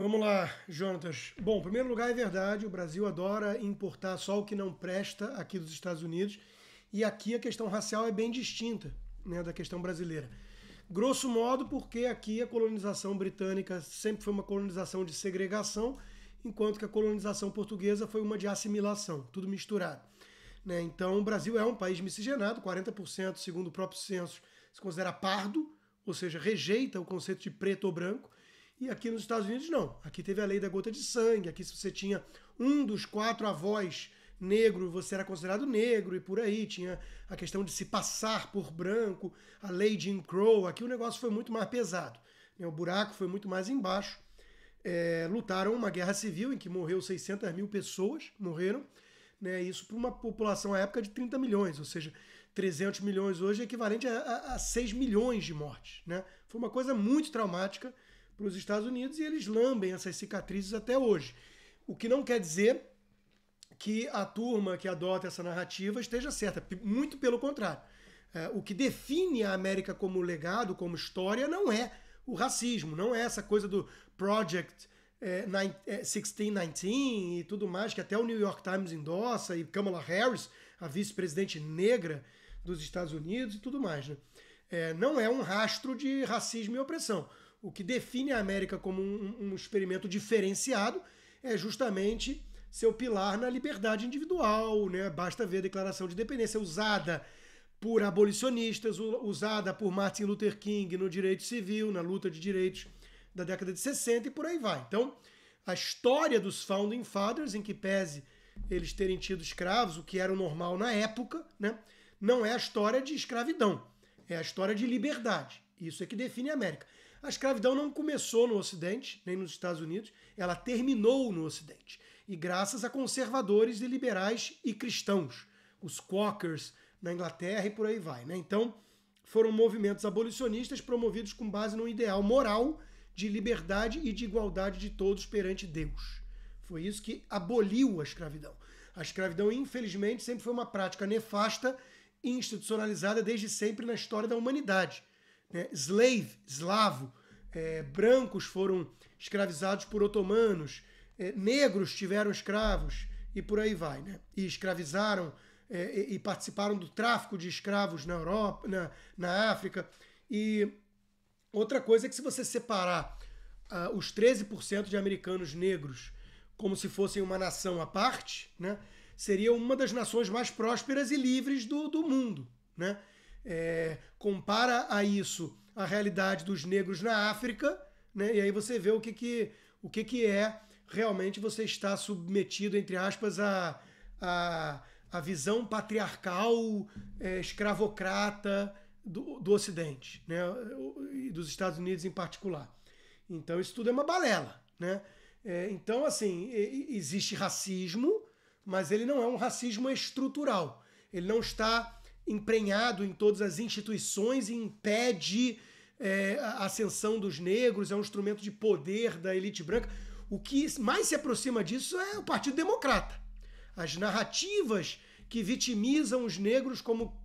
Vamos lá, Jonatas. Bom, em primeiro lugar, é verdade, o Brasil adora importar só o que não presta aqui dos Estados Unidos, e aqui a questão racial é bem distinta, né, da questão brasileira. Grosso modo, porque aqui a colonização britânica sempre foi uma colonização de segregação, enquanto que a colonização portuguesa foi uma de assimilação, tudo misturado. Né? Então, o Brasil é um país miscigenado, 40%, segundo o próprio censo, se considera pardo, ou seja, rejeita o conceito de preto ou branco. E aqui nos Estados Unidos, não. Aqui teve a lei da gota de sangue. Aqui, se você tinha um dos quatro avós negro, você era considerado negro e por aí. Tinha a questão de se passar por branco, a lei de Jim Crow. Aqui o negócio foi muito mais pesado. O buraco foi muito mais embaixo. Lutaram uma guerra civil em que morreu 600 mil pessoas, morreram. Né, isso para uma população à época de 30 milhões, ou seja, 300 milhões hoje é equivalente a 6 milhões de mortes. Né? Foi uma coisa muito traumática para os Estados Unidos e eles lambem essas cicatrizes até hoje. O que não quer dizer que a turma que adota essa narrativa esteja certa, muito pelo contrário. O que define a América como legado, como história, não é o racismo, não é essa coisa do Project 1619 e tudo mais, que até o New York Times endossa, e Kamala Harris, a vice-presidente negra dos Estados Unidos e tudo mais. Né? Não é um rastro de racismo e opressão. O que define a América como um experimento diferenciado é justamente seu pilar na liberdade individual. Né? Basta ver a Declaração de Independência usada por abolicionistas, usada por Martin Luther King no direito civil, na luta de direitos da década de 60 e por aí vai. Então, a história dos Founding Fathers, em que pese eles terem tido escravos, o que era o normal na época, né, não é a história de escravidão, é a história de liberdade. Isso é que define a América. A escravidão não começou no Ocidente, nem nos Estados Unidos, ela terminou no Ocidente. E graças a conservadores e liberais e cristãos, os Quakers na Inglaterra e por aí vai. Né? Então, foram movimentos abolicionistas promovidos com base num ideal moral de liberdade e de igualdade de todos perante Deus. Foi isso que aboliu a escravidão. A escravidão, infelizmente, sempre foi uma prática nefasta e institucionalizada desde sempre na história da humanidade. Escravo, brancos foram escravizados por otomanos, negros tiveram escravos e por aí vai. Né? E escravizaram e participaram do tráfico de escravos na Europa, na África. E outra coisa é que se você separar os 13% de americanos negros como se fossem uma nação à parte, né, seria uma das nações mais prósperas e livres do mundo. Né? Compara a isso a realidade dos negros na África, né, e aí você vê o que é realmente você estar submetido, entre aspas, a visão patriarcal, escravocrata do Ocidente, né? E dos Estados Unidos em particular. Então isso tudo é uma balela. Né? Então, assim, existe racismo, mas ele não é um racismo estrutural. Ele não está emprenhado em todas as instituições e impede a ascensão dos negros, é um instrumento de poder da elite branca. O que mais se aproxima disso é o Partido Democrata. As narrativas que vitimizam os negros como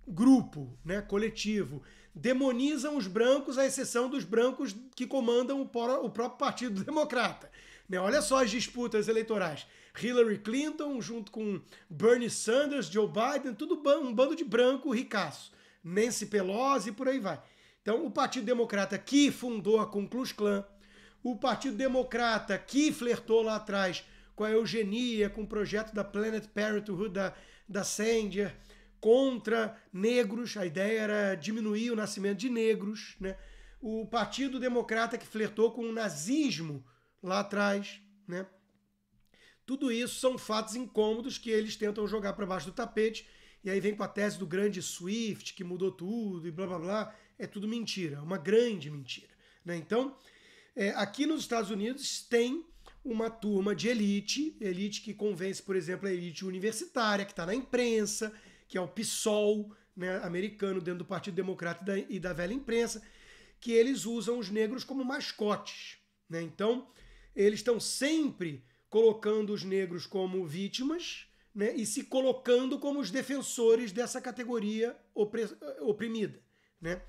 grupo, né, coletivo, demonizam os brancos, à exceção dos brancos que comandam o próprio Partido Democrata. Né, olha só as disputas eleitorais. Hillary Clinton junto com Bernie Sanders, Joe Biden, tudo um bando de branco ricaço. Nancy Pelosi e por aí vai. Então, o Partido Democrata que fundou a Ku Klux Klan, o Partido Democrata que flertou lá atrás com a eugenia, com o projeto da Planned Parenthood, da Sanger, contra negros, a ideia era diminuir o nascimento de negros. Né? O Partido Democrata que flertou com o nazismo lá atrás. Né? Tudo isso são fatos incômodos que eles tentam jogar para baixo do tapete, e aí vem com a tese do grande Swift, que mudou tudo e blá blá blá. É tudo mentira, uma grande mentira. Né? Então, aqui nos Estados Unidos tem uma turma de elite que convence, por exemplo, a elite universitária, que está na imprensa, que é o PSOL, né, americano, dentro do Partido Democrata e da velha imprensa, que eles usam os negros como mascotes. Né? Então, eles estão sempre colocando os negros como vítimas, né, e se colocando como os defensores dessa categoria oprimida. Né?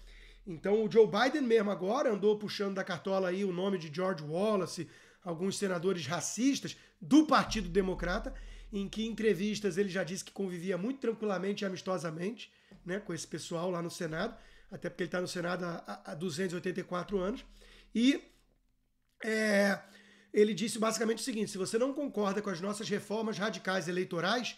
Então, o Joe Biden mesmo agora andou puxando da cartola aí o nome de George Wallace, alguns senadores racistas do Partido Democrata, em que em entrevistas ele já disse que convivia muito tranquilamente e amistosamente, né, com esse pessoal lá no Senado, até porque ele está no Senado há 284 anos. E ele disse basicamente o seguinte: se você não concorda com as nossas reformas radicais eleitorais,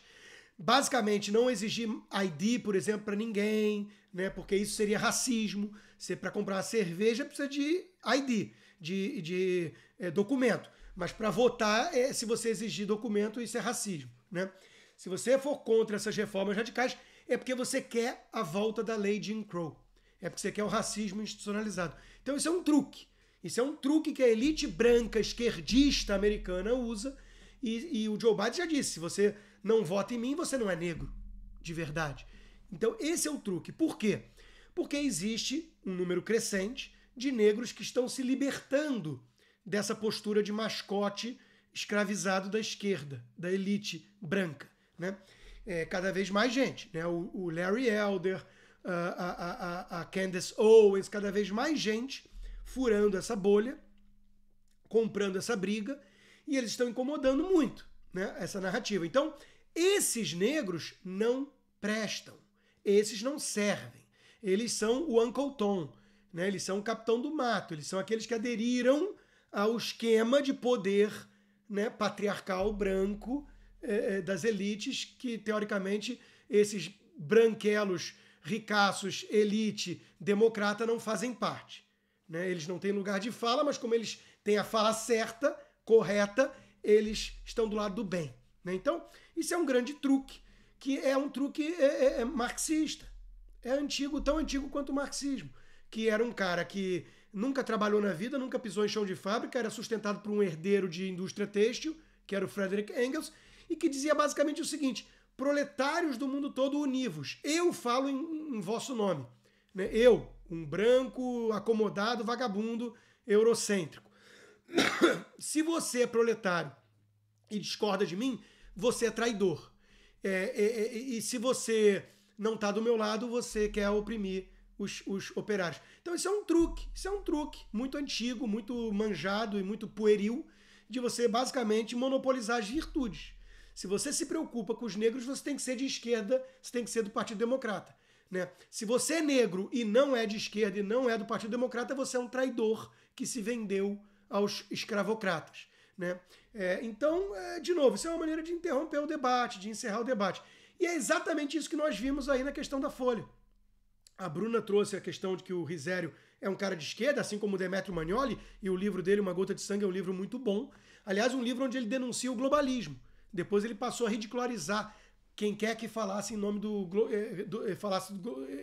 basicamente não exigir ID, por exemplo, para ninguém, né, porque isso seria racismo. Você, para comprar uma cerveja, precisa de ID, de documento. Mas para votar, se você exigir documento, isso é racismo, né? Se você for contra essas reformas radicais, é porque você quer a volta da lei Jim Crow. É porque você quer o racismo institucionalizado. Então isso é um truque. Isso é um truque que a elite branca esquerdista americana usa. E o Joe Biden já disse: se você não vota em mim, você não é negro de verdade. Então esse é o truque. Por quê? Porque existe um número crescente de negros que estão se libertando dessa postura de mascote escravizado da esquerda, da elite branca, né? Cada vez mais gente, né? O Larry Elder, a Candace Owens, cada vez mais gente furando essa bolha, comprando essa briga, e eles estão incomodando muito, né, essa narrativa. Então, esses negros não prestam, esses não servem, eles são o Uncle Tom, né? Eles são o capitão do mato, eles são aqueles que aderiram ao esquema de poder, né, patriarcal branco das elites, que teoricamente esses branquelos ricaços, elite, democrata não fazem parte, né? Eles não têm lugar de fala, mas como eles têm a fala certa, correta, eles estão do lado do bem, né? Então, isso é um grande truque, que é um truque marxista. É antigo, tão antigo quanto o marxismo, que era um cara que nunca trabalhou na vida, nunca pisou em chão de fábrica, era sustentado por um herdeiro de indústria têxtil, que era o Frederick Engels, e que dizia basicamente o seguinte: proletários do mundo todo, univos, eu falo em vosso nome, né? Eu, um branco, acomodado, vagabundo, eurocêntrico. Se você é proletário e discorda de mim, você é traidor. E se você não está do meu lado, você quer oprimir os operários. Então isso é um truque muito antigo, muito manjado e muito pueril, de você basicamente monopolizar as virtudes. Se você se preocupa com os negros, você tem que ser de esquerda, você tem que ser do Partido Democrata, né? Se você é negro e não é de esquerda e não é do Partido Democrata, você é um traidor que se vendeu aos escravocratas, né? Então, de novo, isso é uma maneira de interromper o debate, de encerrar o debate. E é exatamente isso que nós vimos aí na questão da Folha. A Bruna trouxe a questão de que o Risério é um cara de esquerda, assim como o Demetrio Magnoli, e o livro dele, Uma Gota de Sangue, é um livro muito bom. Aliás, um livro onde ele denuncia o globalismo. Depois ele passou a ridicularizar quem quer que falasse em nome falasse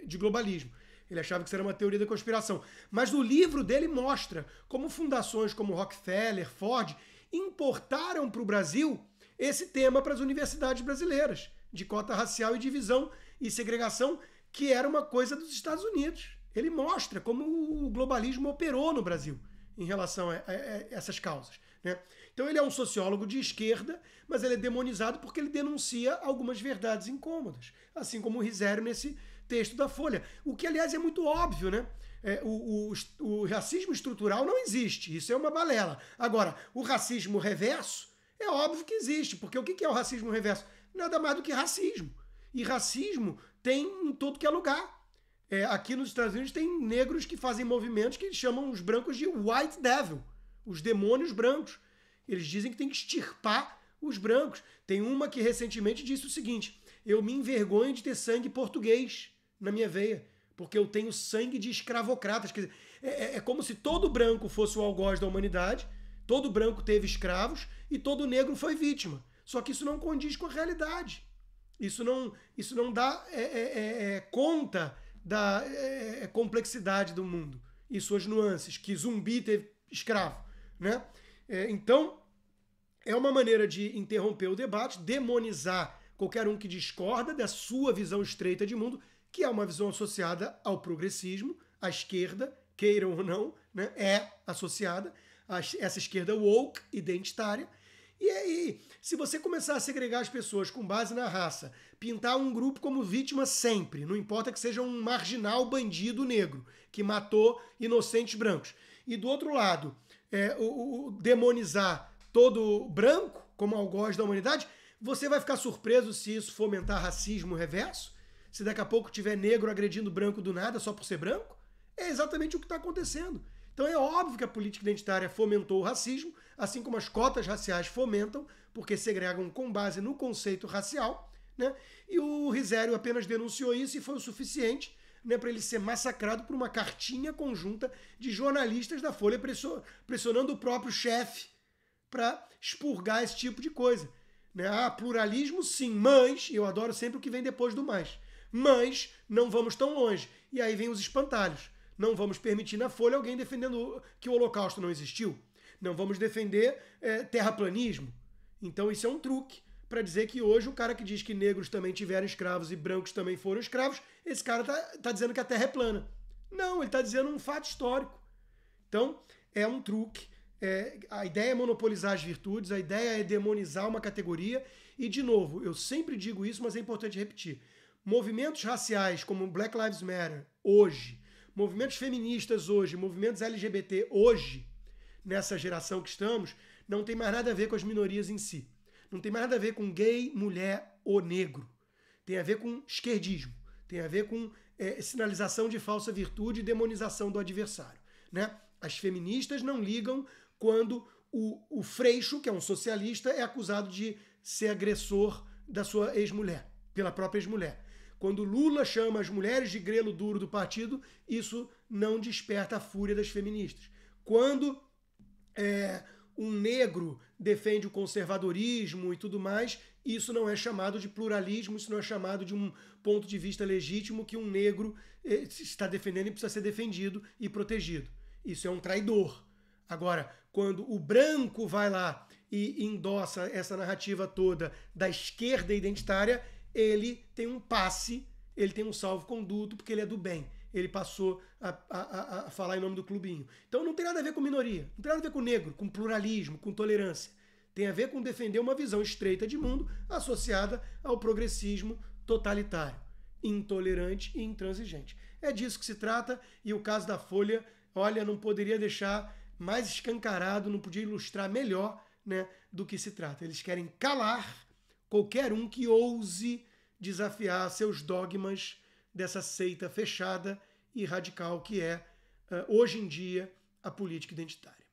de globalismo. Ele achava que isso era uma teoria da conspiração. Mas no livro dele mostra como fundações como Rockefeller, Ford, importaram para o Brasil esse tema para as universidades brasileiras, de cota racial e divisão e segregação, que era uma coisa dos Estados Unidos. Ele mostra como o globalismo operou no Brasil em relação a essas causas, né? Então ele é um sociólogo de esquerda, mas ele é demonizado porque ele denuncia algumas verdades incômodas, assim como o Risério nesse texto da Folha. O que, aliás, é muito óbvio, né? O racismo estrutural não existe, isso é uma balela. Agora, o racismo reverso é óbvio que existe, porque o que é o racismo reverso? Nada mais do que racismo. E racismo tem em todo que é lugar. Aqui nos Estados Unidos tem negros que fazem movimentos que chamam os brancos de white devil, os demônios brancos. Eles dizem que tem que extirpar os brancos. Tem uma que recentemente disse o seguinte: eu me envergonho de ter sangue português na minha veia, porque eu tenho sangue de escravocratas. Quer dizer, é como se todo branco fosse o algoz da humanidade, todo branco teve escravos e todo negro foi vítima. Só que isso não condiz com a realidade. Isso não dá conta da complexidade do mundo e suas nuances, que Zumbi teve escravo, né? Então, é uma maneira de interromper o debate, demonizar qualquer um que discorda da sua visão estreita de mundo, que é uma visão associada ao progressismo, à esquerda, queiram ou não, né? É associada a essa esquerda woke, identitária. E aí, se você começar a segregar as pessoas com base na raça, pintar um grupo como vítima sempre, não importa que seja um marginal bandido negro que matou inocentes brancos, e do outro lado, demonizar todo branco como algoz da humanidade, você vai ficar surpreso se isso fomentar racismo reverso? Se daqui a pouco tiver negro agredindo branco do nada só por ser branco? É exatamente o que está acontecendo. Então é óbvio que a política identitária fomentou o racismo, assim como as cotas raciais fomentam, porque segregam com base no conceito racial, né? E o Risério apenas denunciou isso e foi o suficiente, né, para ele ser massacrado por uma cartinha conjunta de jornalistas da Folha pressionando o próprio chefe para expurgar esse tipo de coisa. Né? Ah, pluralismo sim, mas, eu adoro sempre o que vem depois do mas não vamos tão longe. E aí vem os espantalhos. Não vamos permitir na Folha alguém defendendo que o Holocausto não existiu. Não vamos defender terraplanismo. Então isso é um truque para dizer que hoje o cara que diz que negros também tiveram escravos e brancos também foram escravos, esse cara tá dizendo que a Terra é plana. Não, ele está dizendo um fato histórico. Então é um truque. A ideia é monopolizar as virtudes, a ideia é demonizar uma categoria. E, de novo, eu sempre digo isso, mas é importante repetir. Movimentos raciais como Black Lives Matter, hoje, movimentos feministas hoje, movimentos LGBT hoje, nessa geração que estamos, não tem mais nada a ver com as minorias em si. Não tem mais nada a ver com gay, mulher ou negro. Tem a ver com esquerdismo. Tem a ver com sinalização de falsa virtude e demonização do adversário. Né? As feministas não ligam quando o Freixo, que é um socialista, é acusado de ser agressor da sua ex-mulher, pela própria ex-mulher. Quando Lula chama as mulheres de grelo duro do partido, isso não desperta a fúria das feministas. Quando um negro defende o conservadorismo e tudo mais, isso não é chamado de pluralismo, isso não é chamado de um ponto de vista legítimo que um negro está defendendo e precisa ser defendido e protegido. Isso é um traidor. Agora, quando o branco vai lá e endossa essa narrativa toda da esquerda identitária, ele tem um passe, ele tem um salvo-conduto, porque ele é do bem. Ele passou a falar em nome do clubinho. Então não tem nada a ver com minoria, não tem nada a ver com negro, com pluralismo, com tolerância. Tem a ver com defender uma visão estreita de mundo associada ao progressismo totalitário, intolerante e intransigente. É disso que se trata, e o caso da Folha, olha, não poderia deixar mais escancarado, não podia ilustrar melhor, né, do que se trata. Eles querem calar qualquer um que ouse desafiar seus dogmas dessa seita fechada e radical que é, hoje em dia, a política identitária.